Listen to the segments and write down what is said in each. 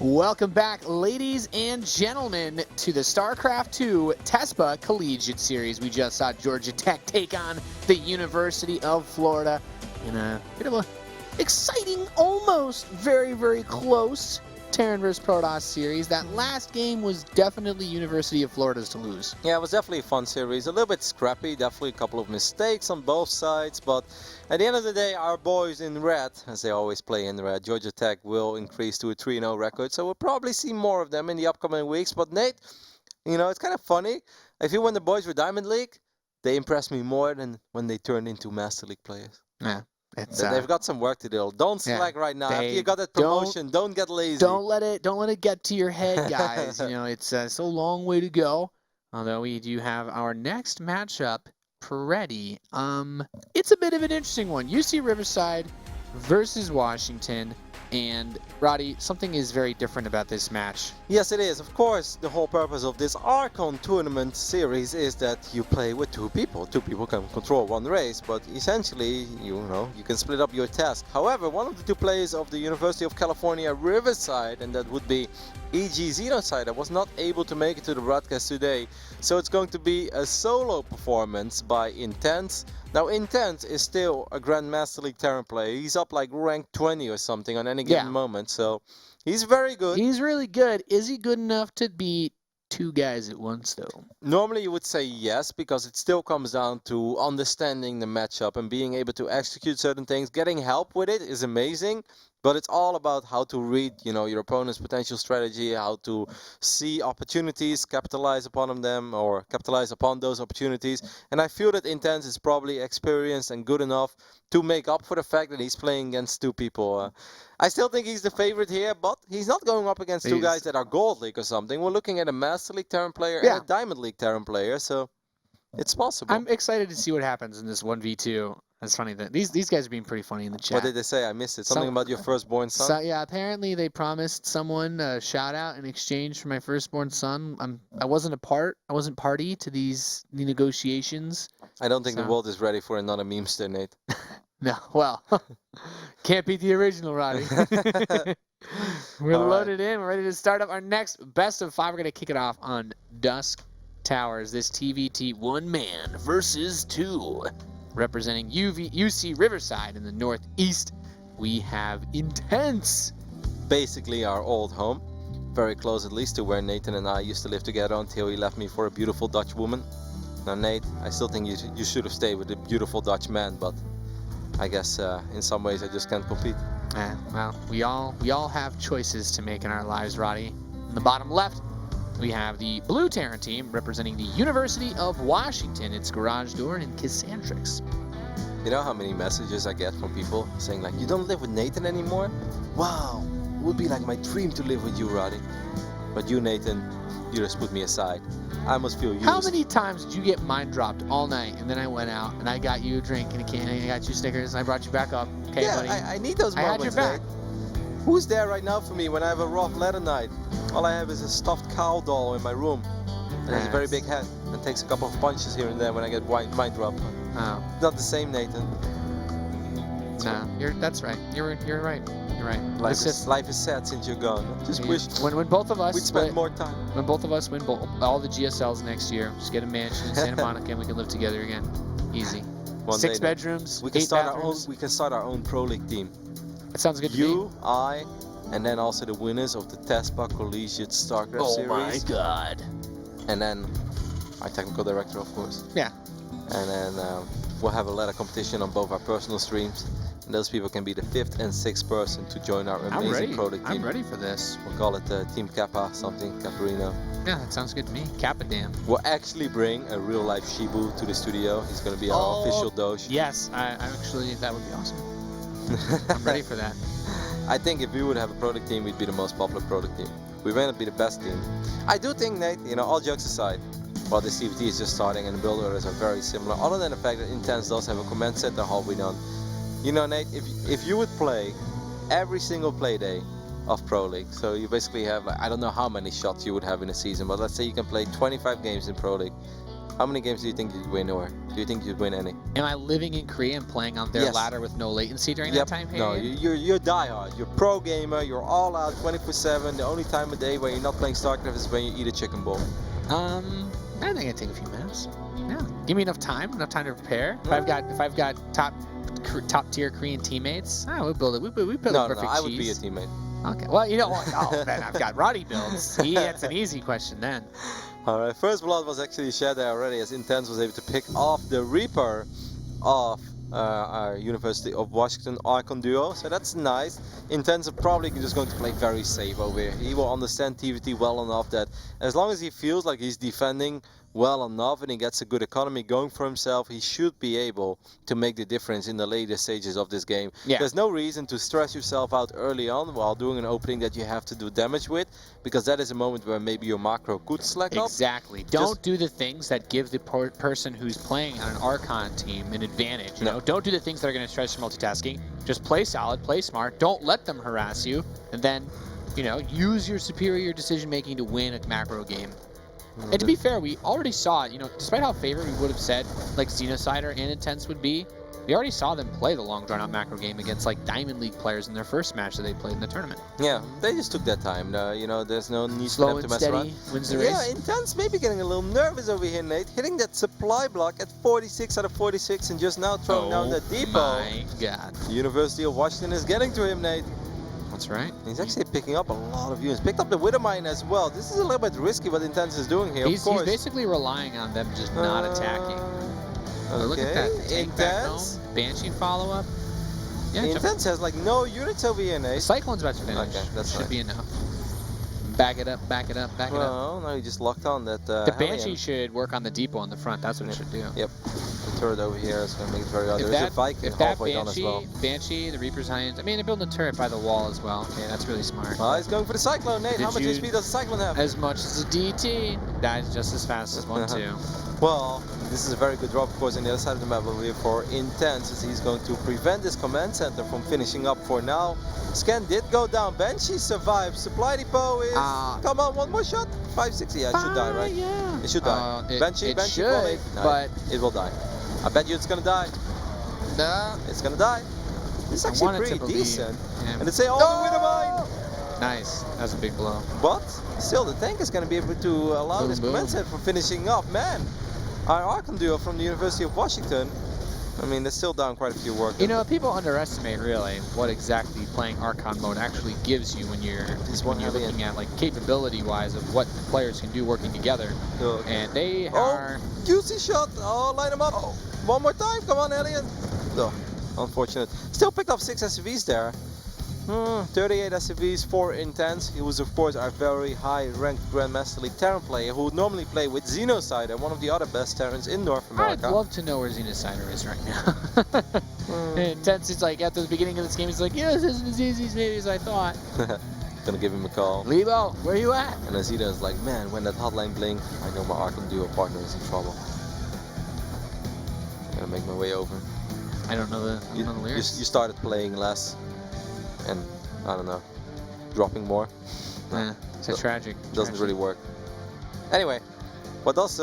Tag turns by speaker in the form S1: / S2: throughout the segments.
S1: Welcome back, ladies and gentlemen, to the Starcraft 2 Tespa Collegiate Series. We just saw Georgia Tech take on the University of Florida in a bit of a exciting, almost very, very close Terran vs. Protoss series. That last game was definitely University of Florida's to lose.
S2: Yeah, it was definitely a fun series. A little bit scrappy, definitely a couple of mistakes on both sides, but at the end of the day, our boys in red, as they always play in red, Georgia Tech will increase to a 3-0 record, so we'll probably see more of them in the upcoming weeks. But Nate, it's kind of funny. I feel when the boys were Diamond League, they impressed me more than when they turned into Master League players.
S1: Yeah.
S2: They've got some work to do. Don't slack right now. After you got that promotion, don't get lazy.
S1: Don't let it get to your head, guys. It's a long way to go. Although we do have our next matchup ready. It's a bit of an interesting one. UC Riverside versus Washington. And Roddy, something is very different about this match.
S2: Yes, it is. Of course, the whole purpose of this Archon Tournament series is that you play with two people. Two people can control one race, but essentially, you can split up your task. However, one of the two players of the University of California Riverside, and that would be E.G. Xenocide, was not able to make it to the broadcast today. So it's going to be a solo performance by Intense. Now, Intense is still a Grandmaster League Terran player. He's up like rank 20 or something on any given moment, so he's very good.
S1: He's really good. Is he good enough to beat two guys at once, though?
S2: Normally, you would say yes, because it still comes down to understanding the matchup and being able to execute certain things. Getting help with it is amazing, but it's all about how to read, your opponent's potential strategy, how to see opportunities, capitalize upon them, or capitalize upon those opportunities. And I feel that Intense is probably experienced and good enough to make up for the fact that he's playing against two people. I still think he's the favorite here, but he's not going up against two guys that are Gold League or something. We're looking at a Master League Terran player and a Diamond League Terran player, so it's possible.
S1: I'm excited to see what happens in this 1v2. It's funny that these guys are being pretty funny in the chat.
S2: What did they say? I missed it. Something about your firstborn son?
S1: So, yeah, apparently they promised someone a shout out in exchange for my firstborn son. I wasn't party to these negotiations.
S2: I don't think the world is ready for another memester, Nate.
S1: No, well, can't beat the original, Roddy. We're loaded in. We're ready to start up our next best of 5. We're going to kick it off on Dusk Towers. This TVT 1-man versus 2. Representing UC Riverside in the northeast, we have Intense.
S2: Basically our old home. Very close at least to where Nathan and I used to live together until he left me for a beautiful Dutch woman. Now Nate, I still think you should have stayed with a beautiful Dutch man, but I guess in some ways I just can't compete.
S1: Well, we all have choices to make in our lives, Roddy. In the bottom left, we have the Blue Terran team representing the University of Washington. It's Garage Door and Kissantrix.
S2: You know how many messages I get from people saying like, you don't live with Nathan anymore? Wow, it would be like my dream to live with you, Roddy. But you, Nathan, you just put me aside. I must feel used.
S1: How many times did you get mind dropped all night and then I went out and I got you a drink and a can and I got you stickers and I brought you back up? Okay,
S2: yeah,
S1: buddy.
S2: I need those moments,
S1: I had your back.
S2: Nate. Who's there right now for me when I have a rough leather night? All I have is a stuffed cow doll in my room. And has a very big head and takes a couple of punches here and there when I get mind dropped.
S1: Oh.
S2: Not the same, Nathan.
S1: No, that's right. You're right. You're right.
S2: Life is sad since you're gone. Just wish
S1: when both of us
S2: we'd spend more time.
S1: When both of us win all the GSLs next year, just get a mansion in Santa Monica and we can live together again. Easy. 6 bedrooms.
S2: We can
S1: 8
S2: start
S1: bathrooms.
S2: We can start our own Pro League team.
S1: That sounds good to me.
S2: You, I, and then also the winners of the Tespa Collegiate Starcraft Series.
S1: Oh my god.
S2: And then our technical director, of course.
S1: Yeah.
S2: And then we'll have a ladder competition on both our personal streams. And those people can be the 5th and 6th person to join our amazing Pro League team.
S1: I'm ready for this.
S2: We'll call it Team Kappa something, Caparino.
S1: Yeah, that sounds good to me. Kappa damn.
S2: We'll actually bring a real life Shibu to the studio. He's going to be our official Doge.
S1: Yes, I actually, that would be awesome. I'm ready for that.
S2: I think if we would have a product team, we'd be the most popular product team. We may not be the best team. I do think, Nate, all jokes aside, while this CVT is just starting and the build orders are very similar, other than the fact that Intense does have a command set they're halfway done. Nate, if you would play every single play day of Pro League, so you basically have, I don't know how many shots you would have in a season, but let's say you can play 25 games in Pro League. How many games do you think you'd win, or do do you think you'd win any?
S1: Am I living in Korea and playing on their
S2: Yes.
S1: ladder with no latency during that time
S2: No,
S1: period?
S2: you're diehard. You're pro gamer. You're all out 24/7. The only time of day when you're not playing Starcraft is when you eat a chicken bowl.
S1: I think I'd take a few minutes. Yeah, give me enough time to prepare. If I've got top tier Korean teammates, we'll build it. We build a perfect
S2: I
S1: cheese.
S2: would be your teammate.
S1: Okay, well, you know what? Oh, then I've got Roddy builds. That's an easy question then.
S2: Alright, first blood was actually shared there already, as Intense was able to pick off the Reaper of our University of Washington Archon duo, so that's nice. Intense is probably just going to play very safe over here. He will understand TVT well enough that as long as he feels like he's defending well enough and he gets a good economy going for himself, he should be able to make the difference in the later stages of this game.
S1: Yeah.
S2: There's no reason to stress yourself out early on while doing an opening that you have to do damage with, because that is a moment where maybe your macro could slack up.
S1: Exactly. Don't do the things that give the person who's playing on an Archon team an advantage. You know, don't do the things that are going to stress your multitasking. Just play solid, play smart. Don't let them harass you, and then, you know, use your superior decision making to win a macro game. And to be fair, we already saw it, you know, despite how favored we would have said, like, Xenocider and Intense would be, we already saw them play the long drawn-out macro game against, like, Diamond League players in their first match that they played in the tournament.
S2: Yeah, they just took that time. You know, there's no need
S1: Slow
S2: for them to
S1: and
S2: mess
S1: steady
S2: around.
S1: wins the race.
S2: Yeah, Intense maybe getting a little nervous over here, Nate. Hitting that supply block at 46 out of 46 and just now throwing down that depot.
S1: Oh my god.
S2: The University of Washington is getting to him, Nate.
S1: That's right.
S2: He's actually picking up a lot of units. Picked up the Widowmine as well. This is a little bit risky what Intense is doing here,
S1: He's
S2: of course.
S1: basically relying on them just not attacking.
S2: Okay,
S1: Look at that. Tank back home.
S2: Intense.
S1: Banshee follow-up. Yeah,
S2: Intense has like no units over here,
S1: the
S2: Nate.
S1: Cyclone's about to finish.
S2: Okay, that's
S1: Should
S2: fine.
S1: be enough. Back it up, back it up, back it up.
S2: Well, now he just locked on that
S1: The Banshee
S2: Hellion.
S1: should work on the depot on the front. That's what it should do.
S2: Yep. The turret over here is going to make it very hard.
S1: If
S2: There's a
S1: that,
S2: Viking
S1: if that
S2: halfway done as well.
S1: Banshee, the Reaper's Hinds, I mean, they're building a turret by the wall as well. Okay, that's really smart.
S2: He's going for the Cyclone, Nate.
S1: Did
S2: How much
S1: you-
S2: HP does the Cyclone have?
S1: As much as a DT, dies just as fast as 1-2.
S2: Well, this is a very good drop, of course, on the other side of the map over here for Intense, as he's going to prevent this command center from finishing up for now. Scan did go down. Banshee survives. Supply depot is... come on, one more shot. 560. Yeah, it should die, right?
S1: Yeah.
S2: It should die. Banshee
S1: it should,
S2: falling. No,
S1: but
S2: it will die. I bet you it's going to die.
S1: nah.
S2: It's going to die. It's actually
S1: wanted to
S2: pretty
S1: believe.
S2: decent.
S1: Yeah.
S2: And it's a all the Widowmine.
S1: Nice. That's a big blow.
S2: But still, the tank is going to be able to allow
S1: Boom,
S2: this
S1: boom.
S2: command center from finishing off. Man, our Archon duo from the University of Washington, I mean, they're still down quite a few workers.
S1: You know, people underestimate really what exactly playing Archon mode actually gives you when you're looking at, like, capability-wise of what the players can do working together.
S2: Okay.
S1: And they are...
S2: Juicy shot. Oh, line him up. One more time. Come on, Alien. No, unfortunate. Still picked up 6 SCVs there. 38 SCVs, 4 Intense. He was, of course, our very high-ranked Grandmaster League Terran player who would normally play with Xenocider, one of the other best Terrans in North America.
S1: I'd love to know where Xenocider is right now. Intense is like, after the beginning of this game, he's like, yeah, this isn't as easy maybe as I thought.
S2: Gonna give him a call.
S1: Lebo, where you at?
S2: And Azita is like, man, when that hotline blink, I know my Archon duo partner is in trouble. Gonna make my way over.
S1: I don't know the lyrics.
S2: You started playing less, and I don't know, dropping more.
S1: Yeah, it's a tragic.
S2: Doesn't really work. Anyway, what does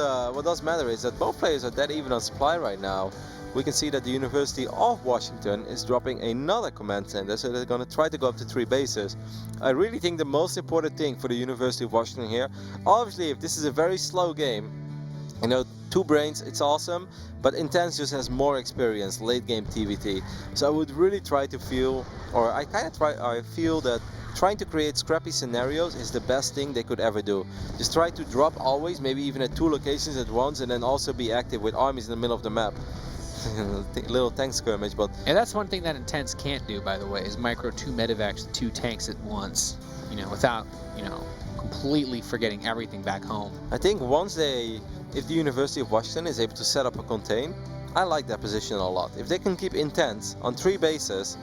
S2: matter is that both players are dead even on supply right now. We can see that the University of Washington is dropping another command center, so they're going to try to go up to 3 bases. I really think the most important thing for the University of Washington here, obviously if this is a very slow game, you know, 2 brains, it's awesome, but Intense just has more experience, late game TVT. So I would really try to feel, or I feel that trying to create scrappy scenarios is the best thing they could ever do. Just try to drop always, maybe even at 2 locations at once, and then also be active with armies in the middle of the map. Little tank skirmish, but...
S1: And that's one thing that Intense can't do, by the way, is micro 2 medevacs and 2 tanks at once. You know, without, you know, completely forgetting everything back home.
S2: I think if the University of Washington is able to set up a contain, I like that position a lot. If they can keep Intense on 3 bases,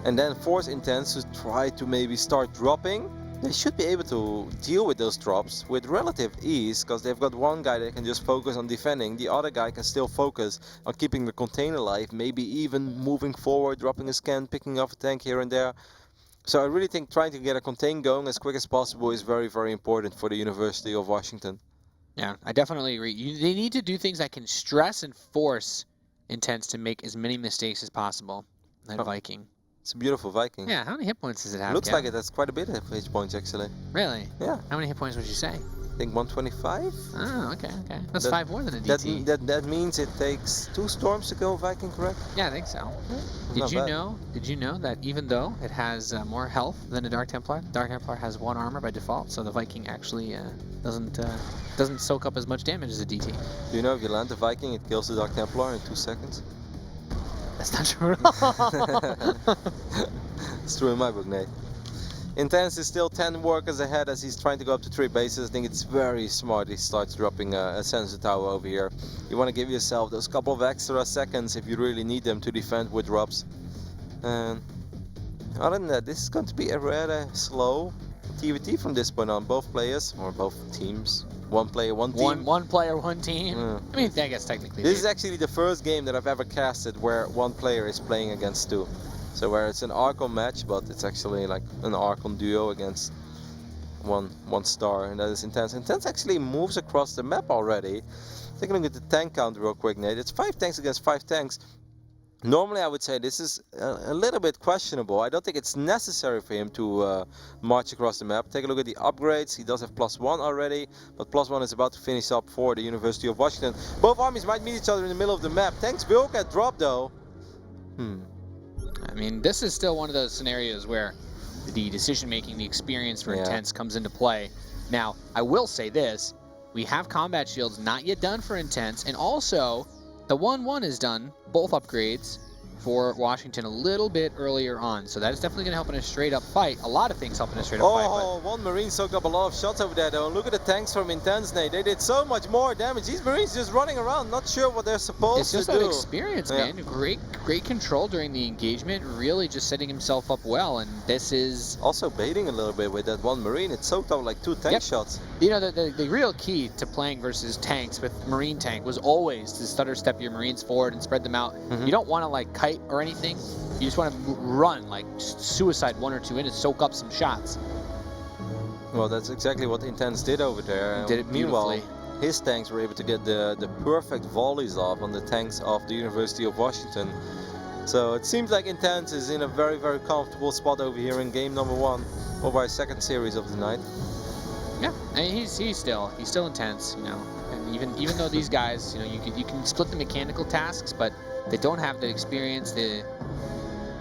S2: and then force Intense to try to maybe start dropping, they should be able to deal with those drops with relative ease, because they've got one guy that can just focus on defending, the other guy can still focus on keeping the contain alive, maybe even moving forward, dropping a scan, picking off a tank here and there. So I really think trying to get a contain going as quick as possible is very, very important for the University of Washington.
S1: Yeah, I definitely agree. They need to do things that can stress and force Intense to make as many mistakes as possible. That Viking.
S2: It's a beautiful Viking.
S1: Yeah, how many hit points does it have?
S2: Looks like it has quite a bit of hit points, actually.
S1: Really?
S2: Yeah.
S1: How many hit points would you say?
S2: I think 125.
S1: Oh, okay. That's 5 more than a DT.
S2: That means it takes 2 storms to go Viking, correct?
S1: Yeah, I think so. Did you know that even though it has more health than a Dark Templar has 1 armor by default, so the Viking actually doesn't soak up as much damage as a DT.
S2: Do you know if you land the Viking, it kills the Dark Templar in 2 seconds?
S1: That's not true at all.
S2: It's true in my book, Nate. Intense is still 10 workers ahead as he's trying to go up to 3 bases. I think it's very smart he starts dropping a sensor tower over here. You want to give yourself those couple of extra seconds if you really need them to defend with drops. And other than that, this is going to be a rather slow TVT from this point on. Both players, or both teams. 1 player, 1 team.
S1: One player, 1 team.
S2: Yeah.
S1: I mean, I guess technically.
S2: This is actually the first game that I've ever casted where 1 player is playing against 2. So where it's an Archon match, but it's actually like an Archon duo against one star, and that is Intense. Intense actually moves across the map already. Take a look at the tank count real quick, Nate. It's 5 tanks against 5 tanks. Normally I would say this is a little bit questionable. I don't think it's necessary for him to march across the map. Take a look at the upgrades. He does have +1 already, but +1 is about to finish up for the University of Washington. Both armies might meet each other in the middle of the map. Tanks will get dropped though.
S1: I mean, this is still one of those scenarios where the decision-making, the experience for Intense comes into play. Now, I will say this. We have combat shields not yet done for Intense, and also the 1-1 is done, both upgrades, for Washington a little bit earlier on. So that is definitely going to help in a straight-up fight. A lot of things help in a straight-up fight.
S2: Oh, 1 Marine soaked up a lot of shots over there though. Look at the tanks from Intense, Nate. They did so much more damage. These Marines just running around, not sure what they're supposed to do.
S1: It's just that experience, man. Great control during the engagement, really just setting himself up well, and this is...
S2: Also baiting a little bit with that 1 Marine. It soaked up like 2 tank shots.
S1: You know, the real key to playing versus tanks with Marine tank was always to stutter step your Marines forward and spread them out. You don't want to like kite or anything. You just want to run, like just suicide 1 or 2 in and soak up some shots.
S2: Well, that's exactly what Intense did over there.
S1: Did it beautifully.
S2: Meanwhile, his tanks were able to get the perfect volleys off on the tanks of the University of Washington. So it seems like Intense is in a very, very comfortable spot over here in game number 1 of our 2nd series of the night.
S1: Yeah, and he's still intense, you know. And even though these guys, you know, you can split the mechanical tasks, but they don't have the experience, the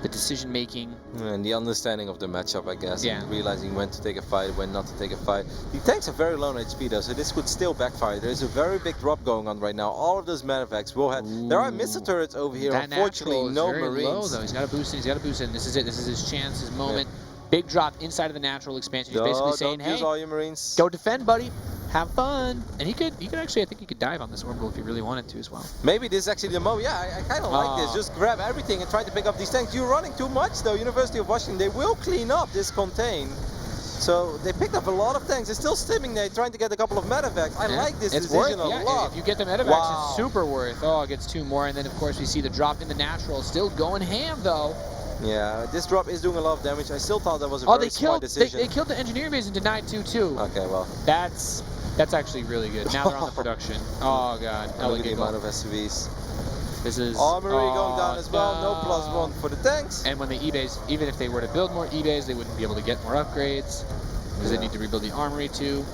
S1: decision making,
S2: and the understanding of the matchup, I guess.
S1: Yeah.
S2: And realizing when to take a fight, when not to take a fight. The tanks are very low on HP though, so this could still backfire. There's a very big drop going on right now. All of those manifacts will have. There are missile turrets over here.
S1: That
S2: Unfortunately, no
S1: very
S2: Marines.
S1: Low, though. He's got to boost in. He's got to boost in. This is it. This is his chance, his moment. Big drop inside of the natural expansion. He's basically saying,
S2: don't use all your Marines.
S1: Go defend, buddy. Have fun. And he could actually, I think he could dive on this orbital if he really wanted to as well.
S2: Maybe this is actually the moment. Yeah, I kind of like this. Just grab everything and try to pick up these tanks. You're running too much though. University of Washington, they will clean up this contain. So they picked up a lot of tanks. They're still stimming there, trying to get a couple of medevacs. I like this decision a lot.
S1: If you get the medevacs, it's super worth. Oh, it gets 2 more. And then, of course, we see the drop in the natural. Still going ham, though.
S2: Yeah, this drop is doing a lot of damage. I still thought that was a very smart decision.
S1: They killed the engineering base and denied 2-2.
S2: Okay, well.
S1: That's actually really good. Now they're on the production. Oh, God.
S2: Look at the amount of SUVs.
S1: This is
S2: armory going down as well. No +1 for the tanks.
S1: And when the E-bays, even if they were to build more E-bays, they wouldn't be able to get more upgrades because they need to rebuild the armory too.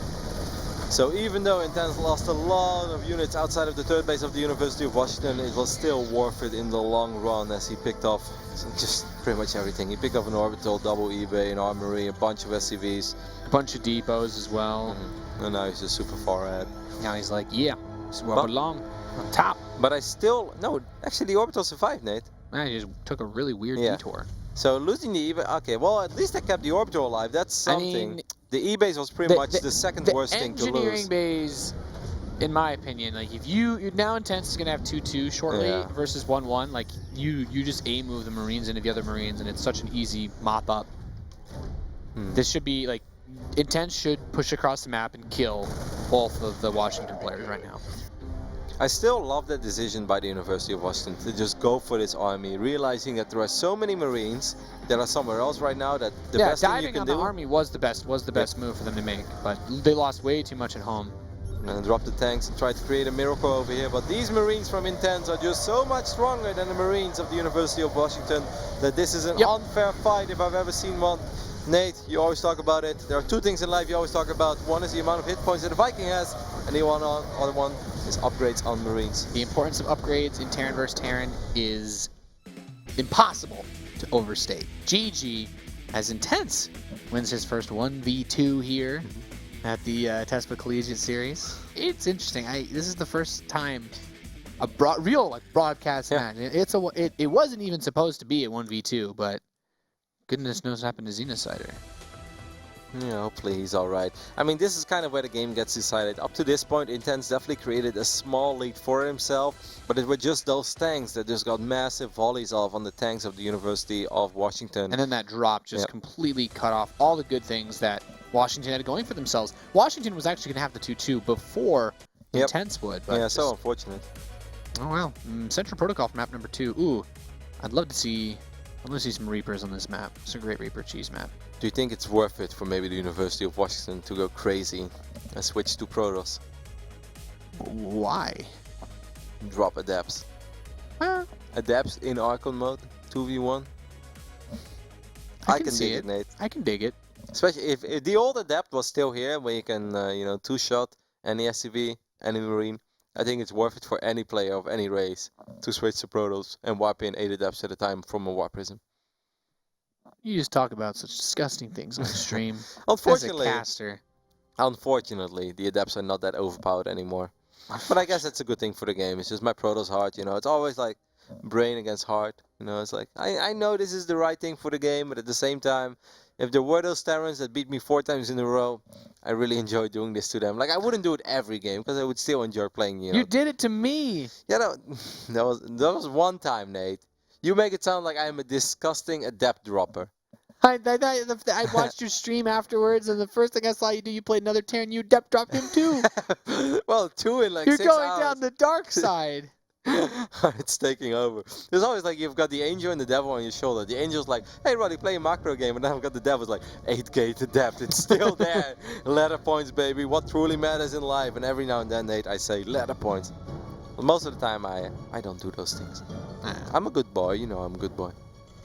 S2: So even though Intense lost a lot of units outside of the 3rd base of the University of Washington, it was still worth it in the long run as he picked off just pretty much everything. He picked up an orbital, double E-bay, an armory, a bunch of SCVs.
S1: A bunch of depots as well.
S2: And now he's just super far ahead.
S1: Now he's like, yeah, this is where I belong, on top.
S2: But I still, no, actually the orbital survived, Nate.
S1: I just took a really weird detour.
S2: So losing the E-bay, okay, well at least I kept the orbital alive, that's something. I mean, the E-base was pretty much the second worst thing to lose.
S1: The engineering bays, in my opinion, like if you're now Intense is gonna have 2-2 shortly versus 1-1, like you just aim move the Marines into the other Marines and it's such an easy mop up. This should be like, Intense should push across the map and kill both of the Washington players right now.
S2: I still love that decision by the University of Washington to just go for this army, realizing that there are so many Marines that are somewhere else right now that the best thing you can do.
S1: Diving on the army was the best move for them to make, but they lost way too much at home.
S2: And then drop the tanks and try to create a miracle over here. But these Marines from Intense are just so much stronger than the Marines of the University of Washington that this is an unfair fight if I've ever seen one. Nate, you always talk about it. There are two things in life you always talk about. One is the amount of hit points that the Viking has, and the other one is upgrades on Marines.
S1: The importance of upgrades in Terran vs. Terran is impossible to overstate. GG, as Intense wins his first 1v2 here at the Tespa Collegiate Series. It's interesting. This is the first time a real broadcast match. It wasn't even supposed to be a 1v2, but goodness knows what happened to Xenocider.
S2: Yeah, hopefully he's alright. I mean, this is kind of where the game gets decided. Up to this point, Intense definitely created a small lead for himself, but it were just those tanks that just got massive volleys off on the tanks of the University of Washington.
S1: And then that drop just completely cut off all the good things that Washington had going for themselves. Washington was actually going to have the 2-2 before Intense would. But
S2: yeah, so unfortunate.
S1: Oh, well. Central Protocol for map number 2. Ooh, I'd love to see some Reapers on this map. It's a great Reaper cheese map.
S2: Do you think it's worth it for maybe the University of Washington to go crazy and switch to Protoss?
S1: Why?
S2: Drop Adepts. Adepts in Archon Mode, 2v1. I can dig it, Nate.
S1: I can dig it.
S2: Especially if the old Adept was still here, where you can, two-shot any SCV, any Marine. I think it's worth it for any player of any race to switch to Protoss and wipe in 8 Adepts at a time from a Warp Prism.
S1: You just talk about such disgusting things on stream.
S2: Unfortunately,
S1: as a caster.
S2: Unfortunately, the Adepts are not that overpowered anymore. But I guess that's a good thing for the game. It's just my Protoss heart, It's always like brain against heart. It's like, I know this is the right thing for the game, but at the same time, if there were those Terrans that beat me 4 times in a row, I really enjoy doing this to them. Like, I wouldn't do it every game, because I would still enjoy playing,
S1: You did it to me!
S2: Yeah, that was one time, Nate. You make it sound like I am a disgusting Adept dropper.
S1: I watched your stream afterwards, and the first thing I saw you do, you played another Terran, you Adept dropped him too!
S2: Well, 2 in like 6 hours.
S1: You're going down the dark side!
S2: It's taking over. There's always like you've got the angel and the devil on your shoulder. The angel's like, hey Roddy, play a macro game, and then I've got the devil's like, 8 Adept, it's still there. Ladder points, baby, what truly matters in life. And every now and then, Nate, I say ladder points. But most of the time I don't do those things. I'm a good boy, I'm a good boy.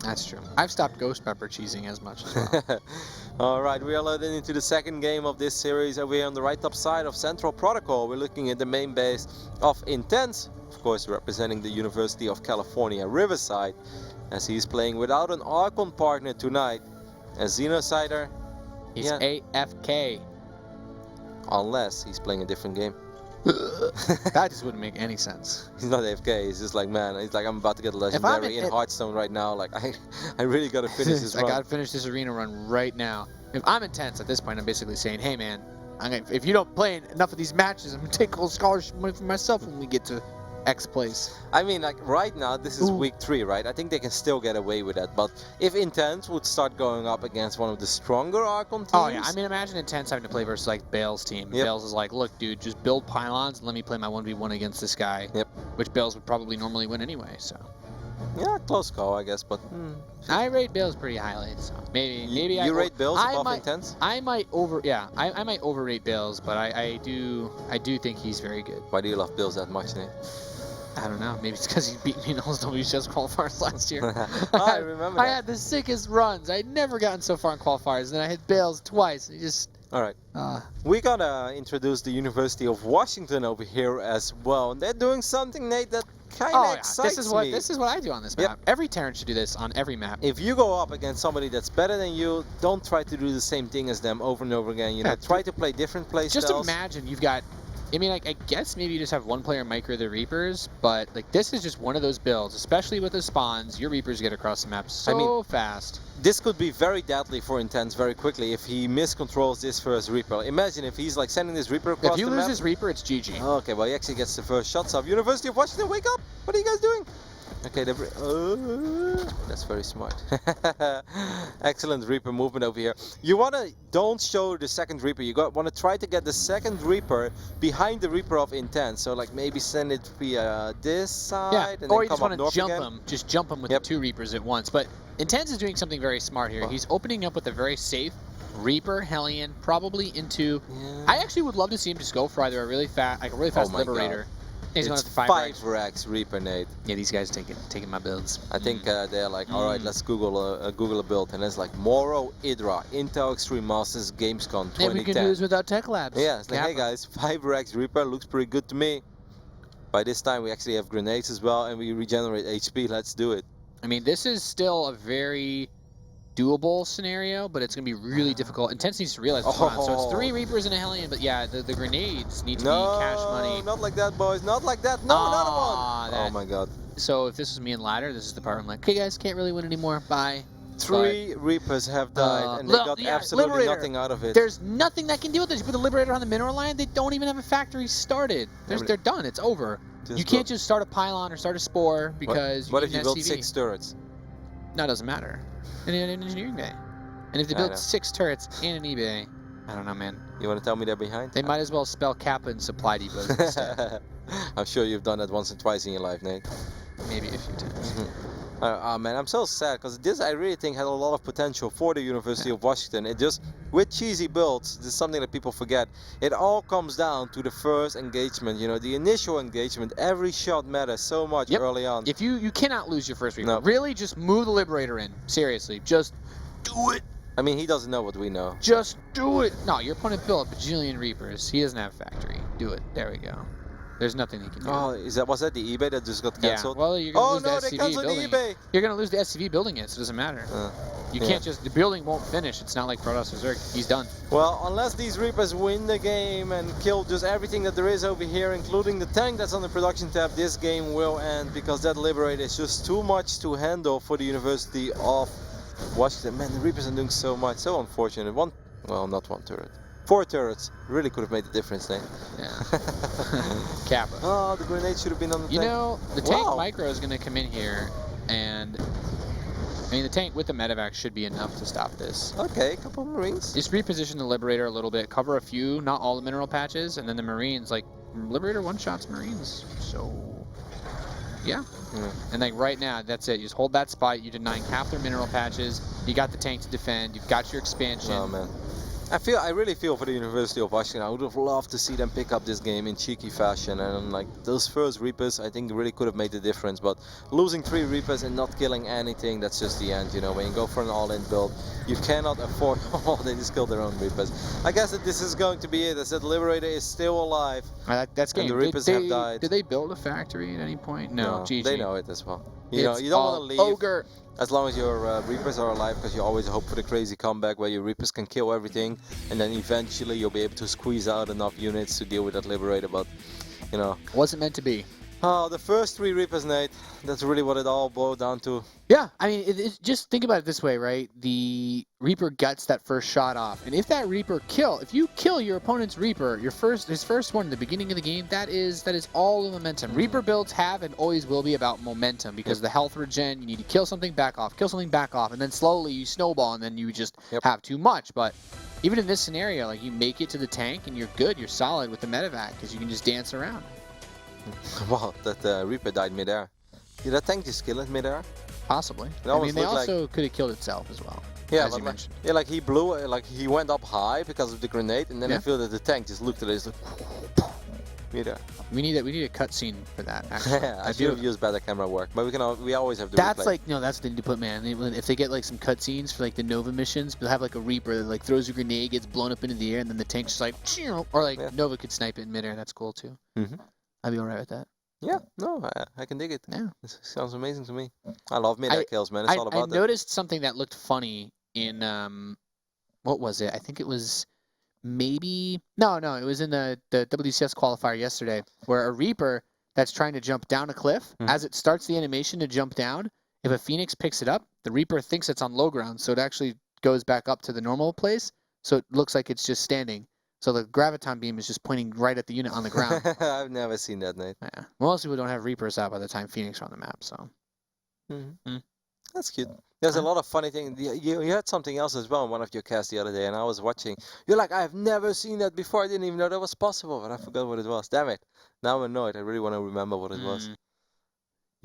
S1: That's true. I've stopped ghost pepper cheesing as much as well.
S2: Alright, we are loaded into the second game of this series, and we're on the right top side of Central Protocol. We're looking at the main base of Intense, of course representing the University of California, Riverside, as he's playing without an Archon partner tonight. As Xenocider,
S1: he's AFK.
S2: Unless he's playing a different game.
S1: That just wouldn't make any sense.
S2: He's not AFK, he's just like, man, he's like, I'm about to get a legendary in Hearthstone right now, like, I really gotta finish this run.
S1: I gotta finish this arena run right now. If I'm Intense at this point, I'm basically saying, hey man, if you don't play enough of these matches, I'm gonna take a whole scholarship money for myself when we get to X place.
S2: I mean, like, right now, this is week 3, right? I think they can still get away with that, but if Intense would start going up against one of the stronger Archon teams...
S1: Oh yeah, I mean, imagine Intense having to play versus, like, Bale's team. Bale's is like, look, dude, just build pylons and let me play my 1v1 against this guy. Which Bale's would probably normally win anyway, so...
S2: Yeah, close call, I guess, but...
S1: I rate Bale's pretty highly, so maybe
S2: you rate Bale's above Intense?
S1: I might overrate Bale's, but I do think he's very good.
S2: Why do you love Bale's that much, Nate?
S1: I don't know. Maybe it's because he beat me in those WCS qualifiers last year.
S2: I remember that.
S1: I had the sickest runs. I'd never gotten so far in qualifiers. And then I hit Bales twice.
S2: Alright. We gotta introduce the University of Washington over here as well. And they're doing something, Nate, that kind of excites me.
S1: This is what I do on this map. Every Terran should do this on every map.
S2: If you go up against somebody that's better than you, don't try to do the same thing as them over and over again. Try to play different play styles.
S1: Just imagine you've got... I mean, I guess maybe you just have one player micro the Reapers, but like this is just one of those builds, especially with the spawns. Your Reapers get across the map so fast.
S2: This could be very deadly for Intense very quickly if he miscontrols this first Reaper. Imagine if he's like sending this Reaper across the map.
S1: If you lose this Reaper, it's GG.
S2: Okay, well he actually gets the first shots off. University of Washington, wake up! What are you guys doing? Okay, that's very smart. Excellent Reaper movement over here. You don't show the second Reaper. You want to try to get the second Reaper behind the Reaper of Intense. So like maybe send it via this side, and
S1: or
S2: then
S1: you just
S2: want to
S1: jump him. Just jump him with the 2 Reapers at once. But Intense is doing something very smart here. He's opening up with a very safe Reaper, Hellion, probably into...
S2: Yeah.
S1: I actually would love to see him just go for either a really fast,
S2: my
S1: Liberator. He's going
S2: It's
S1: to 5
S2: 5 Reaper, Nate.
S1: Yeah, these guys taking my builds.
S2: I think they're like, all right, let's Google a build, and it's like Moro Idra Intel Extreme Masters Gamescom 2010.
S1: And we can do this without Tech Labs.
S2: Yeah, it's like, hey guys, 5 Reaper looks pretty good to me. By this time, we actually have grenades as well, and we regenerate HP. Let's do it.
S1: I mean, this is still a very doable scenario, but it's going to be really difficult. Intense needs to realize what's going on. So it's 3 Reapers and a Hellion, but yeah, the grenades need to be cash money.
S2: Not like that, boys. Not like that. No, another one. Oh my god.
S1: So if this was me and Ladder, this is the part where I'm like, okay guys, can't really win anymore. Bye.
S2: 3 Reapers have died, and they got absolutely
S1: Liberator.
S2: nothing out of it.
S1: There's nothing that can deal with this. You put the Liberator on the mineral line, they don't even have a factory started. They're done. It's over. You can't just start a pylon or start a spore because
S2: what
S1: you
S2: if
S1: need
S2: you
S1: an
S2: build
S1: SCV.
S2: 6 turrets?
S1: No, it doesn't matter. And an engineering bay. And if they build 6 turrets and an eBay, I don't know, man.
S2: You want to tell me they're behind?
S1: They might as well spell Kappa and supply depots instead.
S2: I'm sure you've done that once or twice in your life, Nate.
S1: Maybe a few times.
S2: Man, I'm so sad because this I really think had a lot of potential for the University of Washington. It just, with cheesy builds, this is something that people forget. It all comes down to the first engagement, you know, the initial engagement. Every shot matters so much early on.
S1: If you cannot lose your first Reaper.
S2: No.
S1: Really, just move the Liberator in. Seriously, just do it.
S2: I mean, he doesn't know what we know.
S1: Just do it. No, your opponent built a bajillion Reapers. He doesn't have a factory. Do it. There we go. There's nothing he can do.
S2: Oh, was that the eBay that just got cancelled?
S1: Yeah, well, you're going to lose the
S2: they
S1: SCV
S2: canceled
S1: building.
S2: the eBay.
S1: You're going to lose the SCV building it, so it doesn't matter. You can't just, the building won't finish. It's not like Protoss Berserk. He's done.
S2: Well, unless these Reapers win the game and kill just everything that there is over here, including the tank that's on the production tab, this game will end because that Liberator is just too much to handle for the University of Washington. Man, the Reapers are doing so much. So unfortunate. Well, not 1 turret. 4 turrets really could have made the difference then.
S1: Yeah. Kappa.
S2: Oh, the grenade should have been on the tank.
S1: You know, the tank micro is going to come in here, and I mean, the tank with the medevac should be enough to stop this.
S2: Okay, a couple of Marines.
S1: Just reposition the Liberator a little bit, cover a few, not all the mineral patches, and then the Marines, like, Liberator one-shots Marines. So, yeah. And like right now, that's it. You just hold that spot. You're denying half their mineral patches. You got the tank to defend. You've got your expansion.
S2: Oh, man. I really feel for the University of Washington. I would have loved to see them pick up this game in cheeky fashion, and like those first Reapers, I think really could have made the difference. But losing 3 Reapers and not killing anything, that's just the end. You know, when you go for an all-in build, you cannot afford. Oh, they just killed their own Reapers. I guess that this is going to be it. As that Liberator is still alive.
S1: That's game.
S2: And the Reapers have died.
S1: Did they build a factory at any point? No, GG.
S2: They know it as well. You know, you don't want to leave.
S1: Ogre.
S2: As long as your Reapers are alive, because you always hope for the crazy comeback where your Reapers can kill everything, and then eventually you'll be able to squeeze out enough units to deal with that Liberator, but, you know.
S1: Wasn't meant to be.
S2: Oh, the first 3 Reapers, Nate, that's really what it all boiled down to.
S1: Yeah, I mean, just think about it this way, right? The Reaper gets that first shot off, and if that Reaper if you kill your opponent's Reaper, his first one in the beginning of the game, that is all the momentum. Reaper builds have and always will be about momentum because the health regen, you need to kill something, back off, and then slowly you snowball, and then you just have too much. But even in this scenario, like you make it to the tank and you're good, you're solid with the medevac because you can just dance around.
S2: Wow, that Reaper died midair. Did that tank just kill it midair?
S1: Possibly. I mean, they also could have killed itself as well.
S2: Yeah,
S1: as you mentioned.
S2: Yeah, like he blew, like he went up high because of the grenade, and then I feel that the tank just looked at it, it's like, midair.
S1: We need a cutscene for that. Actually,
S2: I should have used better camera work, but we always have to.
S1: That's
S2: replay.
S1: like that's the thing to put, man. If they get like some cutscenes for like the Nova missions, they'll have like a Reaper that like throws a grenade, gets blown up into the air, and then the tank's just like, or like Nova could snipe it in midair. That's cool too. I'd be alright with that.
S2: Yeah, no, I can dig it.
S1: Yeah,
S2: this sounds amazing to me. I love midair kills, man. It's all about
S1: I noticed something that looked funny in what was it? I think it was maybe no, it was in the WCS qualifier yesterday, where a Reaper that's trying to jump down a cliff, as it starts the animation to jump down, if a Phoenix picks it up, the Reaper thinks it's on low ground, so it actually goes back up to the normal place, so it looks like it's just standing. So the graviton beam is just pointing right at the unit on the ground.
S2: I've never seen that, Nate.
S1: Yeah. Well, most people don't have Reapers out by the time Phoenix are on the map, so.
S2: That's cute. There's a lot of funny things. You had something else as well in one of your casts the other day, and I was watching. You're like, I've never seen that before. I didn't even know that was possible, but I forgot what it was. Damn it. Now I'm annoyed. I really want to remember what it was.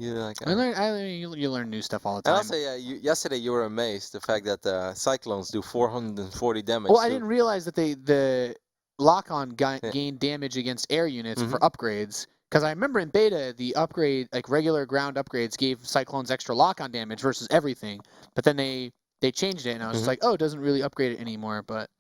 S2: You're like,
S1: You learn new stuff all the
S2: and
S1: time.
S2: also, yeah, yesterday you were amazed the fact that Cyclones do 440 damage.
S1: Well, I didn't realize that the lock-on
S2: Yeah.
S1: gained damage against air units for
S2: Mhm.
S1: upgrades. Because I remember in beta, the upgrade, like regular ground upgrades, gave Cyclones extra lock-on damage versus everything. But then they changed it, and I was just
S2: Mhm.
S1: like, oh, it doesn't really upgrade it anymore. But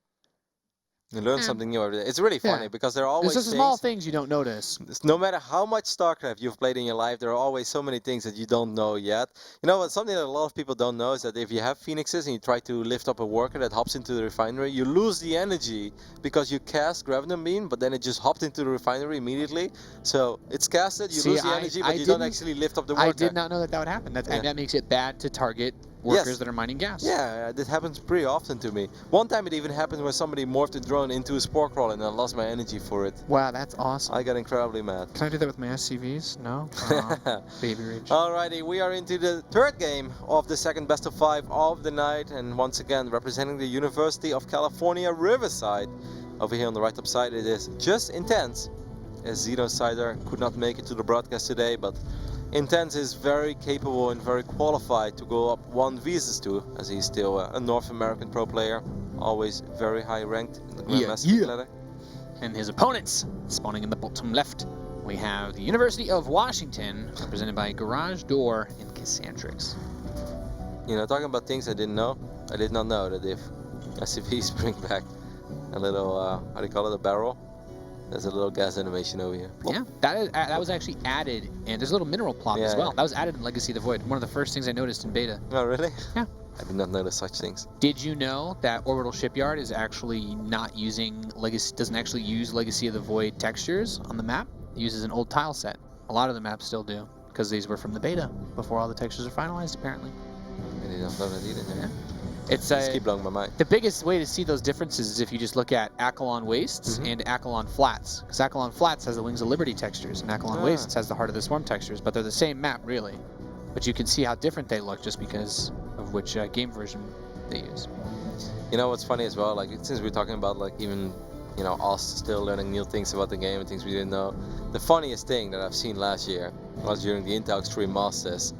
S2: You learn
S1: eh,
S2: something new every day. It's really funny
S1: yeah,
S2: because there are
S1: it's
S2: always
S1: just small things you don't notice.
S2: No matter how much StarCraft you've played in your life, there are always so many things that you don't know yet. You know what? Something that a lot of people don't know is that if you have Phoenixes and you try to lift up a worker that hops into the refinery, you lose the energy because you cast Graviton Beam, but then it just hopped into the refinery immediately. So it's casted, you lose the energy, but you don't actually lift up the worker.
S1: I did not know that would happen. And that makes it bad to target workers that are mining gas.
S2: Yeah, that happens pretty often to me. One time it even happened when somebody morphed a drone into a spore crawler and I lost my energy for it.
S1: Wow, that's awesome.
S2: I got incredibly mad.
S1: Can I do that with my SCVs? No? Baby rage.
S2: Alrighty, we are into the third game of the second best of 5 of the night, and once again representing the University of California, Riverside. Over here on the right top side it is just Intense, as Xenocider could not make it to the broadcast today, but Intense is very capable and very qualified to go up 1 vs 2, as he's still a North American pro player, always very high ranked in the Grandmaster ladder.
S1: And his opponents, spawning in the bottom left, we have the University of Washington, represented by Garage Door and Cassantrix.
S2: You know, talking about things I didn't know, I did not know that if SCVs bring back a little, how do you call it, a barrel? There's a little gas animation over here.
S1: Yeah, that was actually added, and there's a little mineral plop as well.
S2: Yeah.
S1: That was added in Legacy of the Void, one of the first things I noticed in beta.
S2: Oh, really?
S1: Yeah.
S2: I did not notice such things.
S1: Did you know that Orbital Shipyard is actually not using Legacy, doesn't actually use Legacy of the Void textures on the map? It uses an old tile set. A lot of the maps still do, because these were from the beta, before all the textures are finalized, apparently.
S2: I did not know that either.
S1: Yeah. It's
S2: just keep blowing my mind.
S1: the biggest way to see those differences is if you just look at Accolon Wastes and Accolon Flats. Because Accolon Flats has the Wings of Liberty textures, and Accolon Wastes has the Heart of the Swarm textures, but they're the same map, really. But you can see how different they look just because of which game version they use.
S2: You know what's funny as well? Like, since we're talking about, like, even, you know, us still learning new things about the game and things we didn't know, the funniest thing that I've seen last year was during the Intel Extreme Masters,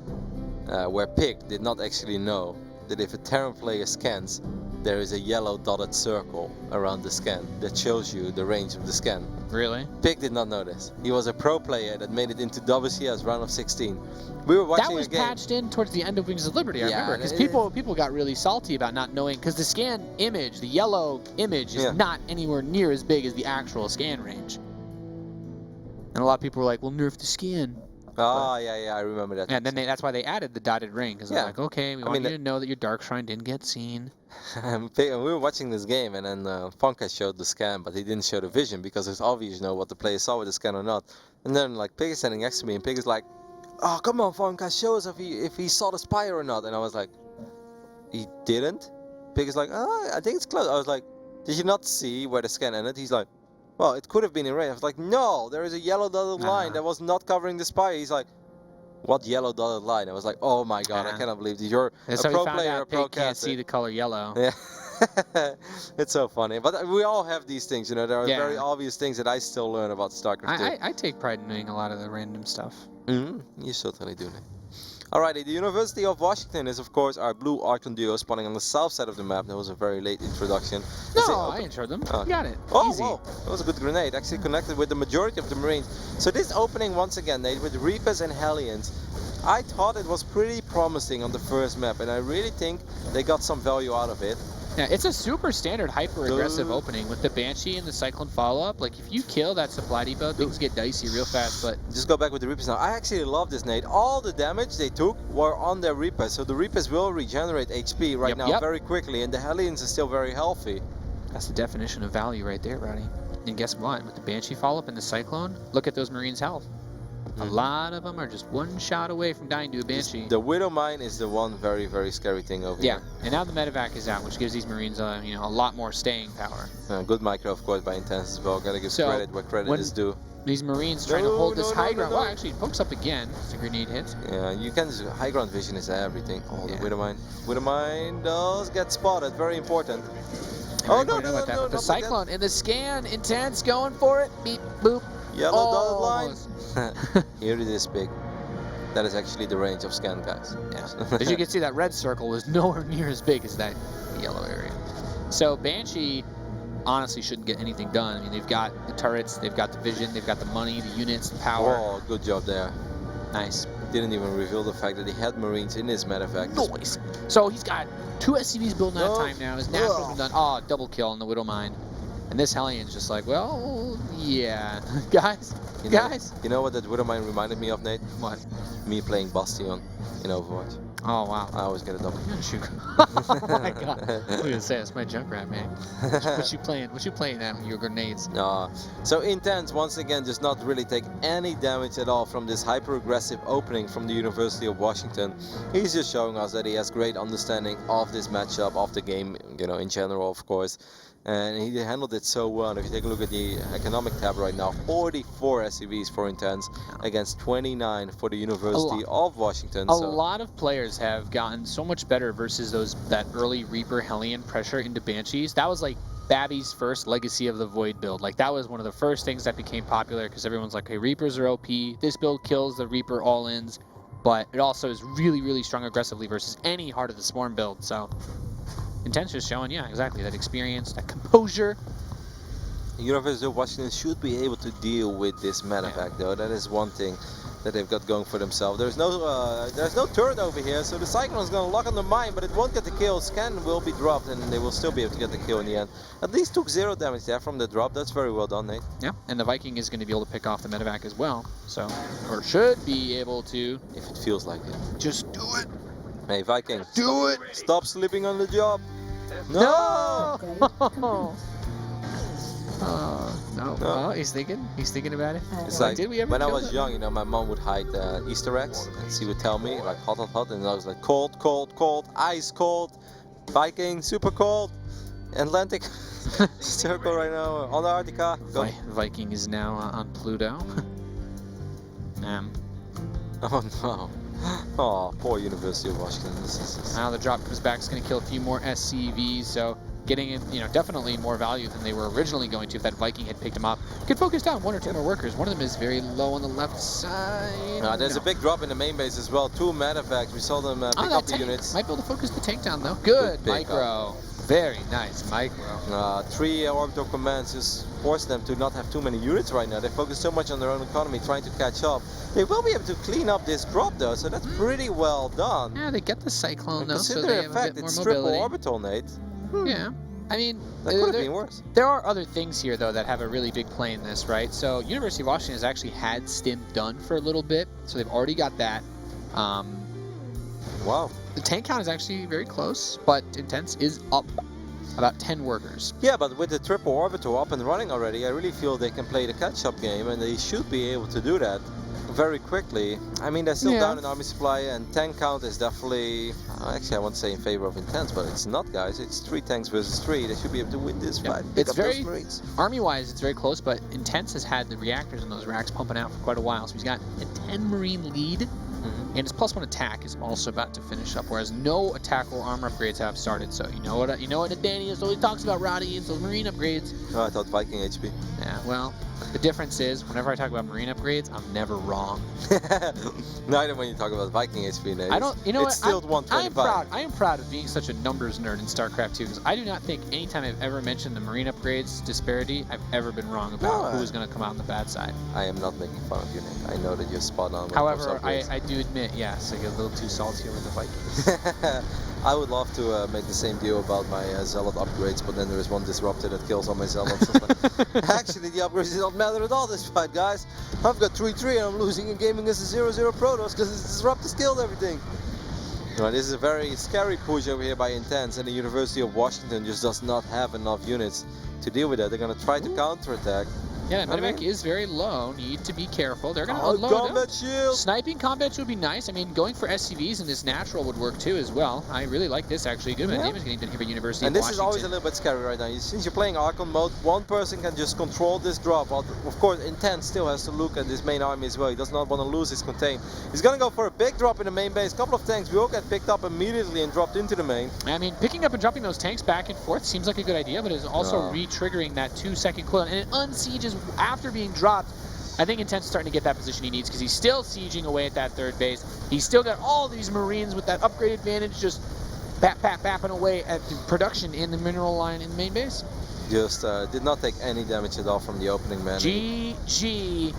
S2: where Pig did not actually know that if a Terran player scans, there is a yellow dotted circle around the scan that shows you the range of the scan.
S1: Really?
S2: Pig did not know this. He was a pro player that made it into WCS round of 16. We were watching
S1: that was
S2: a game.
S1: patched in towards the end of Wings of Liberty, I remember. Because people got really salty about not knowing, because the scan image, the yellow image, is not anywhere near as big as the actual scan range. And a lot of people were like, well, nerf the scan.
S2: Oh, yeah, I remember that.
S1: And then that's why they added the dotted ring, because they're like, okay, we want you to know that your Dark Shrine didn't get seen.
S2: We were watching this game, and then Funka showed the scan, but he didn't show the vision, because it's obvious, you know, what the player saw with the scan or not. And then, like, Pig is standing next to me, and Pig is like, oh, come on, Funka, show us if he saw the spire or not. And I was like, he didn't? Pig is like, oh, I think it's close. I was like, did you not see where the scan ended? He's like, well, it could have been in range. I was like, no, there is a yellow dotted line that was not covering the spire. He's like, what yellow dotted line? I was like, oh my god, I cannot believe that you're a pro player, a pro
S1: Pig can't see the color yellow.
S2: Yeah. It's so funny. But we all have these things, you know, there are very obvious things that I still learn about StarCraft 2.
S1: I take pride in knowing a lot of the random stuff.
S2: You certainly do. Alrighty, the University of Washington is of course our blue Archon duo spawning on the south side of the map. That was a very late introduction.
S1: No, I introed them. You got it.
S2: Oh,
S1: easy.
S2: whoa. That was a good grenade. Actually connected with the majority of the Marines. So this opening once again, Nate, with Reapers and Hellions, I thought it was pretty promising on the first map, and I really think they got some value out of it.
S1: Yeah, it's a super standard hyper-aggressive opening with the Banshee and the Cyclone follow-up. Like, if you kill that supply depot, things get dicey real fast, but...
S2: Just go back with the Reapers now. I actually love this, Nate. All the damage they took were on their Reapers, so the Reapers will regenerate HP right now very quickly, and the Hellions are still very healthy.
S1: That's the definition of value right there, Roddy. And guess what? With the Banshee follow-up and the Cyclone, look at those Marines' health. A lot of them are just one shot away from dying to a Banshee.
S2: The Widow Mine is the one very, very scary thing over here.
S1: Yeah, and now the Medevac is out, which gives these Marines you know, a lot more staying power.
S2: Good micro, of course, by Intense as well. Gotta give credit where credit is due.
S1: These Marines trying to hold this high ground. Well, actually, it pokes up again. It's a grenade hit.
S2: Yeah, you can. High ground vision is everything. Oh, the Widow Mine. Widow Mine does get spotted. Very important. Oh, no.
S1: The Cyclone in the scan. Intense going for it. Beep, boop.
S2: Yellow dotted line. Here it is, Pig. that is actually the range of scan, guys.
S1: Yeah. As you can see, that red circle was nowhere near as big as that yellow area. So Banshee honestly shouldn't get anything done. I mean, they've got the turrets, they've got the vision, they've got the money, the units, the power.
S2: Oh, good job there.
S1: Nice.
S2: Didn't even reveal the fact that he had Marines in his medevac.
S1: Noise. So he's got 2 SCVs building at a time now. His natural's been done. Oh, double kill on the Widow Mine. And this Hellions just like, well, yeah. Guys,
S2: You know what that Widow Mine reminded me of, Nate?
S1: What?
S2: Me playing Bastion in Overwatch.
S1: Oh, wow.
S2: I always get a double.
S1: Shoot. Oh my god. I was gonna say, it's my Junkrat, man. What you playing at with your grenades?
S2: So Intense, once again, does not really take any damage at all from this hyper-aggressive opening from the University of Washington. He's just showing us that he has great understanding of this matchup, of the game, you know, in general, of course. And he handled it so well. If you take a look at the economic tab right now, 44 SCVs for Intense against 29 for the University of Washington.
S1: A lot of players have gotten so much better versus that early Reaper Hellion pressure into Banshees. That was like Babby's first Legacy of the Void build. Like, that was one of the first things that became popular because everyone's like, hey, Reapers are OP. This build kills the Reaper all-ins, but it also is really, really strong aggressively versus any Heart of the Swarm build. So Intense is showing, yeah, exactly, that experience, that composure.
S2: The University of Washington should be able to deal with this medevac, though. That is one thing that they've got going for themselves. There's no turret over here, so the Cyclone is going to lock on the mine, but it won't get the kill. Scan will be dropped, and they will still be able to get the kill in the end. At least took 0 damage there from the drop. That's very well done, Nate.
S1: Yeah, and the Viking is going to be able to pick off the medevac as well, so, or should be able to.
S2: If it feels like it.
S1: Just do it.
S2: Hey, Viking.
S1: Do it.
S2: Stop sleeping on the job. No!
S1: No. Oh, he's thinking about it.
S2: It's like, when I was young, you know, my mom would hide Easter eggs, and she would tell me, like, hot, hot, hot, and I was like, cold, cold, cold, ice cold, Viking, super cold, Atlantic Circle right now, Antarctica.
S1: Viking is now on Pluto.
S2: Oh no. Oh, poor University of Washington.
S1: Now the drop comes back. It's going to kill a few more SCVs, so getting in, you know, definitely more value than they were originally going to if that Viking had picked him up. Could focus down 1 or 2 more workers. One of them is very low on the left side.
S2: There's a big drop in the main base as well. 2 medevacs. We saw them pick up the units.
S1: Might be able to focus the tank down though. Good micro. Very nice micro.
S2: 3 orbital commands just force them to not have too many units right now. They focus so much on their own economy trying to catch up. They will be able to clean up this drop though, so that's pretty well done.
S1: Yeah, they get the Cyclone though, so
S2: consider
S1: they
S2: the
S1: have a
S2: fact
S1: bit more
S2: it's
S1: mobility.
S2: triple orbital, Nate.
S1: Yeah, I mean,
S2: that could have been worse.
S1: There are other things here though that have a really big play in this, right? So University of Washington has actually had Stim done for a little bit, so they've already got that.
S2: Wow.
S1: The tank count is actually very close, but Intense is up about 10 workers.
S2: Yeah, but with the triple orbital up and running already, I really feel they can play the catch-up game, and they should be able to do that very quickly. I mean, they're still down in army supply, and tank count is definitely, actually I want to say in favor of Intense, but it's not, guys. It's 3 tanks versus 3. They should be able to win this fight.
S1: It's very, army-wise, it's very close, but Intense has had the reactors in those racks pumping out for quite a while, so he's got a 10 Marine lead. And his +1 attack is also about to finish up, whereas no attack or armor upgrades have started. So you know what Nathanias always talks about, Roddy, is those Marine upgrades.
S2: Oh, I thought Viking HP.
S1: Yeah, well, the difference is whenever I talk about Marine upgrades, I'm never wrong.
S2: Neither when you talk about Viking HP, Nate.
S1: I don't, you know
S2: it's still 125.
S1: I am proud of being such a numbers nerd in StarCraft 2 because I do not think anytime I've ever mentioned the Marine upgrades disparity, I've ever been wrong about who's going to come out on the bad side.
S2: I am not making fun of you, Nate. I know that you're spot on.
S1: However, I do admit, yes, I get a little too salty with the Vikings.
S2: I would love to make the same deal about my Zealot upgrades, but then there is one disruptor that kills all my Zealots. Actually, the upgrades do not matter at all this fight, guys. I've got 3-3 and I'm losing in gaming as a 0-0 Protoss because this disruptor killed everything. Well, this is a very scary push over here by Intense, and the University of Washington just does not have enough units to deal with that. They're going to try to counterattack.
S1: Yeah, medevac is very low. Need to be careful. They're going to unload
S2: combat shield.
S1: Sniping combat would be nice. I mean, going for SCVs in this natural would work too as well. I really like this actually. Good amount of damage getting done here by University of Washington.
S2: And this is always a little bit scary right now. Since you're playing Archon Mode, one person can just control this drop. Of course, Intense still has to look at his main army as well. He does not want to lose his contain. He's going to go for a big drop in the main base. A couple of tanks will get picked up immediately and dropped into the main.
S1: I mean, picking up and dropping those tanks back and forth seems like a good idea, but it's also re-triggering that 2-second cooldown. And it unsieges after being dropped. I think Intense is starting to get that position he needs because he's still sieging away at that third base. He's still got all these Marines with that upgrade advantage just bapping away at the production in the mineral line in the main base.
S2: Just did not take any damage at all from the opening man.
S1: GG.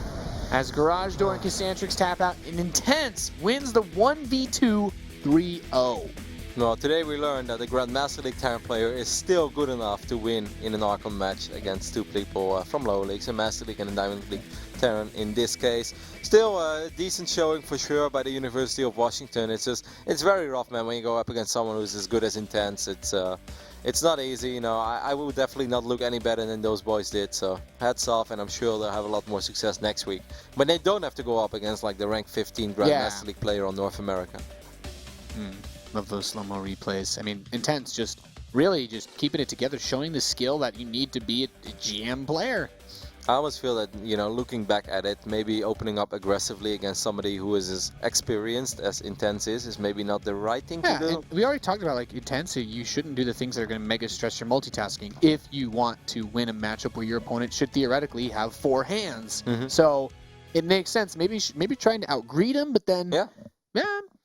S1: As Garage Door and Cassantrix tap out, and Intense wins the 1v2 3-0.
S2: No, today we learned that the Grandmaster League Terran player is still good enough to win in an Archon match against two people from lower leagues, a Master League and a Diamond League Terran in this case. Still a decent showing for sure by the University of Washington. It's very rough, man, when you go up against someone who's as good as Intense. It's not easy, you know. I would definitely not look any better than those boys did, so hats off, and I'm sure they'll have a lot more success next week. But they don't have to go up against like the rank 15 Grandmaster League player on North America.
S1: Love those slow-mo replays. I mean, Intense just really just keeping it together, showing the skill that you need to be a GM player.
S2: I almost feel that, you know, looking back at it, maybe opening up aggressively against somebody who is as experienced as Intense is maybe not the right thing to do.
S1: And we already talked about, like, Intense, you shouldn't do the things that are going to mega stress your multitasking if you want to win a matchup where your opponent should theoretically have 4 hands. So it makes sense. Maybe trying to outgreed him, but then,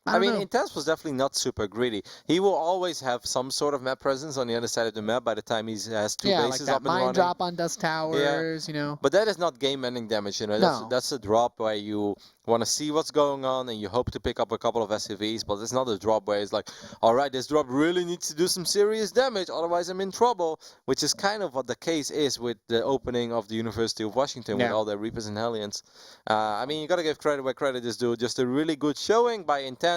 S1: I mean,
S2: Intense was definitely not super greedy. He will always have some sort of map presence on the other side of the map by the time he has 2 bases
S1: like
S2: up
S1: that
S2: and running.
S1: mine drop on Dust Towers, you know.
S2: But that is not game-ending damage, you know. That's a drop where you want to see what's going on and you hope to pick up a couple of SCVs, but it's not a drop where it's like, all right, this drop really needs to do some serious damage, otherwise I'm in trouble, which is kind of what the case is with the opening of the University of Washington with all their Reapers and Hellions. I mean, you got to give credit where credit is due. Just a really good showing by Intense.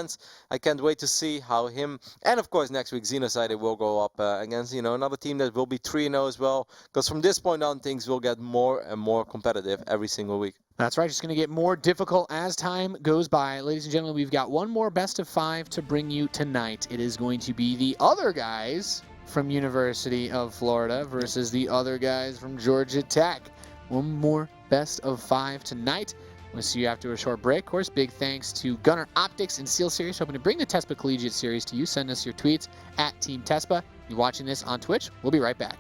S2: I can't wait to see how him, and of course next week Xenocide will go up against, you know, another team that will be 3-0 as well, because from this point on things will get more and more competitive every single week.
S1: That's right, it's going to get more difficult as time goes by. Ladies and gentlemen, we've got one more best of 5 to bring you tonight. It is going to be the other guys from University of Florida versus the other guys from Georgia Tech. One more best of 5 tonight. We'll see you after a short break. Of course, big thanks to Gunner Optics and Seal Series, hoping to bring the Tespa Collegiate Series to you. Send us your tweets at Team Tespa. If you're watching this on Twitch, we'll be right back.